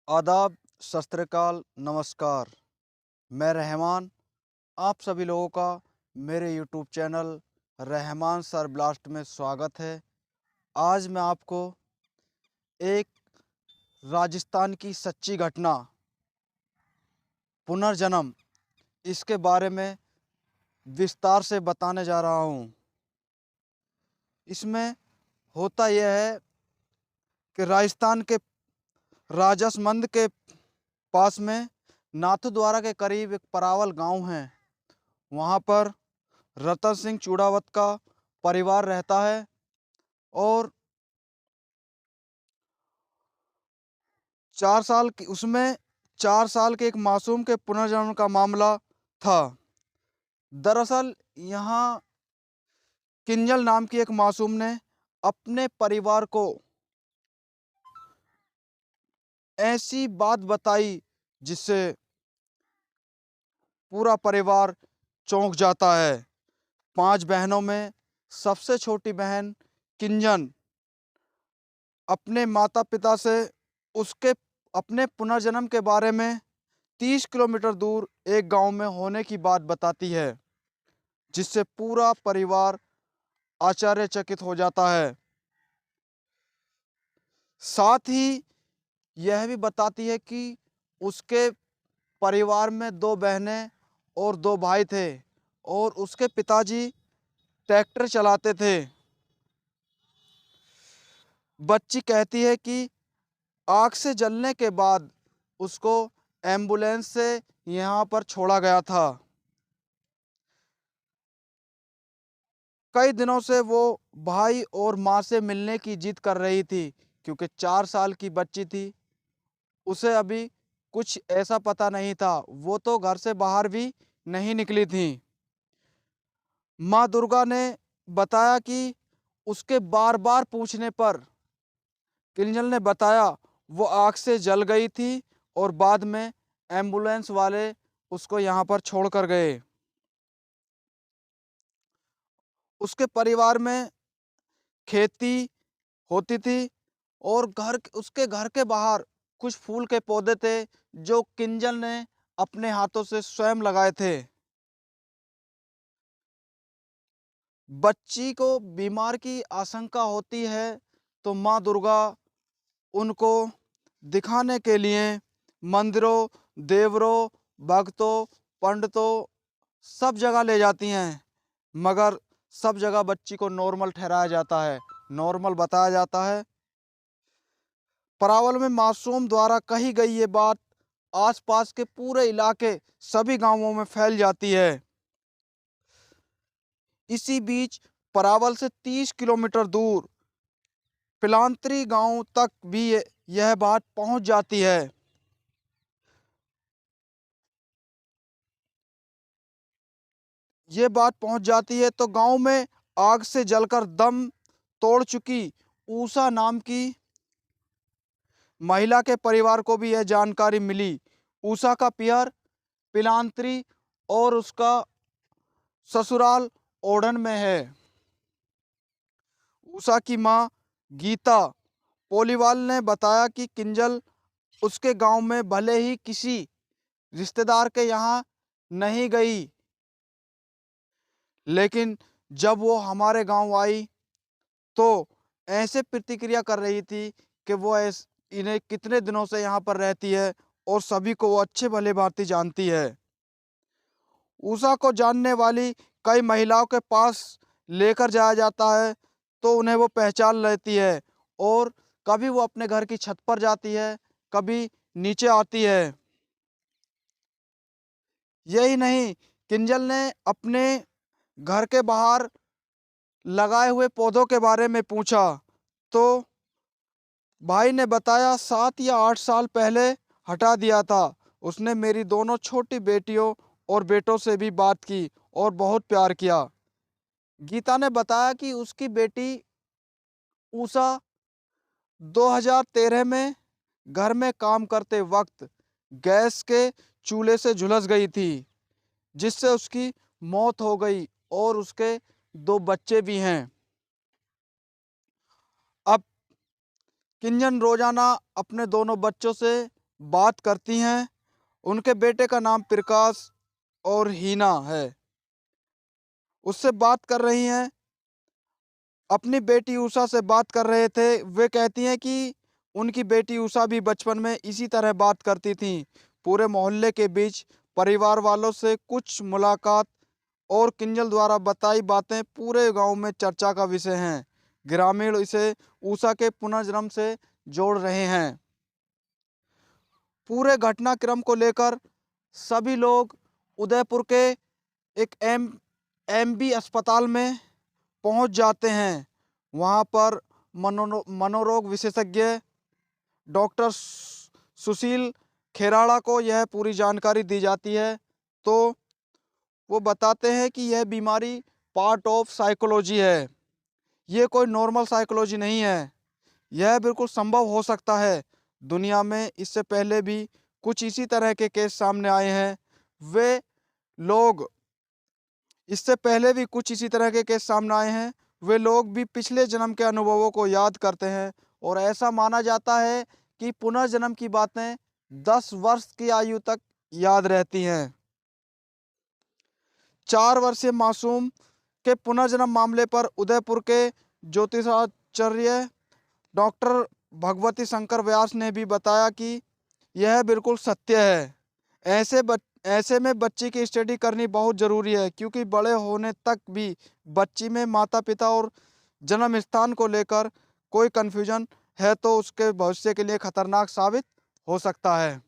आदाब, सत श्री अकाल, नमस्कार। मैं रहमान, आप सभी लोगों का मेरे YouTube channel Rahman sir blast में स्वागत है। आज मैं आपको एक राजस्थान की सच्ची घटना पुनर्जन्म इसके बारे में विस्तार से बताने जा रहा हूँ। इसमें होता यह है कि राजस्थान के राजसमंद के पास में नाथद्वारा के करीब एक परावल गांव है। वहाँ पर रतन सिंह चूड़ावत का परिवार रहता है और 4 साल के एक मासूम के पुनर्जन्म का मामला था। दरअसल यहाँ किंजल नाम की एक मासूम ने अपने परिवार को ऐसी बात बताई जिससे पूरा परिवार चौंक जाता है। 5 बहनों में सबसे छोटी बहन किंजन अपने माता पिता से उसके अपने पुनर्जन्म के बारे में 30 किलोमीटर दूर एक गांव में होने की बात बताती है, जिससे पूरा परिवार आश्चर्यचकित हो जाता है। साथ ही यह भी बताती है कि उसके परिवार में 2 बहनें और 2 भाई थे और उसके पिताजी ट्रैक्टर चलाते थे। बच्ची कहती है कि आग से जलने के बाद उसको एम्बुलेंस से यहाँ पर छोड़ा गया था। कई दिनों से वो भाई और माँ से मिलने की जिद कर रही थी, क्योंकि 4 साल की बच्ची थी। उसे अभी कुछ ऐसा पता नहीं था, वो तो घर से बाहर भी नहीं निकली थी। माँ दुर्गा ने बताया कि उसके बार बार पूछने पर किंजल ने बताया वो आग से जल गई थी और बाद में एम्बुलेंस वाले उसको यहाँ पर छोड़ कर गए। उसके परिवार में खेती होती थी और उसके घर के बाहर कुछ फूल के पौधे थे जो किंजल ने अपने हाथों से स्वयं लगाए थे। बच्ची को बीमार की आशंका होती है तो माँ दुर्गा उनको दिखाने के लिए मंदिरों, देवरों, भक्तों, पंडितों सब जगह ले जाती हैं, मगर सब जगह बच्ची को नॉर्मल ठहराया जाता है, नॉर्मल बताया जाता है। परावल में मासूम द्वारा कही गई ये बात आसपास के पूरे इलाके सभी गांवों में फैल जाती है। इसी बीच परावल से 30 किलोमीटर दूर पिलांत्री गांव तक भी यह बात पहुंच जाती है। ये बात पहुंच जाती है तो गांव में आग से जलकर दम तोड़ चुकी ऊषा नाम की महिला के परिवार को भी यह जानकारी मिली। ऊषा का पियर पिलांत्री और उसका ससुराल ओढ़न में है। उषा की मां गीता पोलीवाल ने बताया कि किंजल उसके गांव में भले ही किसी रिश्तेदार के यहाँ नहीं गई, लेकिन जब वो हमारे गांव आई तो ऐसे प्रतिक्रिया कर रही थी कि वो इन्हें कितने दिनों से यहाँ पर रहती है और सभी को वो अच्छे भले भांति जानती है। उषा को जानने वाली कई महिलाओं के पास लेकर जाया जाता है तो उन्हें वो पहचान लेती है और कभी वो अपने घर की छत पर जाती है, कभी नीचे आती है। यही नहीं, किंजल ने अपने घर के बाहर लगाए हुए पौधों के बारे में पूछा तो भाई ने बताया 7 या 8 साल पहले हटा दिया था। उसने मेरी दोनों छोटी बेटियों और बेटों से भी बात की और बहुत प्यार किया। गीता ने बताया कि उसकी बेटी उषा 2013 में घर में काम करते वक्त गैस के चूल्हे से झुलस गई थी, जिससे उसकी मौत हो गई और उसके 2 बच्चे भी हैं। अब किंजन रोजाना अपने दोनों बच्चों से बात करती हैं। उनके बेटे का नाम प्रकाश और हीना है। उससे बात कर रही हैं, अपनी बेटी उषा से बात कर रहे थे। वे कहती हैं कि उनकी बेटी उषा भी बचपन में इसी तरह बात करती थी। पूरे मोहल्ले के बीच परिवार वालों से कुछ मुलाकात और किंजल द्वारा बताई बातें पूरे गांव में चर्चा का विषय हैं। ग्रामीण इसे उषा के पुनर्जन्म से जोड़ रहे हैं। पूरे घटनाक्रम को लेकर सभी लोग उदयपुर के एक एमबी अस्पताल में पहुंच जाते हैं। वहां पर मनोरोग विशेषज्ञ डॉक्टर सुशील खेराड़ा को यह पूरी जानकारी दी जाती है। तो वो बताते हैं कि यह बीमारी पार्ट ऑफ साइकोलॉजी है। ये कोई नॉर्मल साइकोलॉजी नहीं है। यह बिल्कुल संभव हो सकता है। दुनिया में इससे पहले भी कुछ इसी तरह के केस सामने आए हैं। वे लोग इससे पहले भी कुछ इसी तरह के केस सामने आए हैं। वे लोग भी पिछले जन्म के अनुभवों को याद करते हैं और ऐसा माना जाता है कि पुनर्जन्म की बातें 10 वर्ष की आयु तक याद रहती हैं। 4 वर्षीय मासूम के पुनर्जन्म मामले पर उदयपुर के ज्योतिषाचार्य डॉक्टर भगवती शंकर व्यास ने भी बताया कि यह बिल्कुल सत्य है। ऐसे में बच्ची की स्टडी करनी बहुत ज़रूरी है, क्योंकि बड़े होने तक भी बच्ची में माता पिता और जन्म स्थान को लेकर कोई कन्फ्यूजन है तो उसके भविष्य के लिए खतरनाक साबित हो सकता है।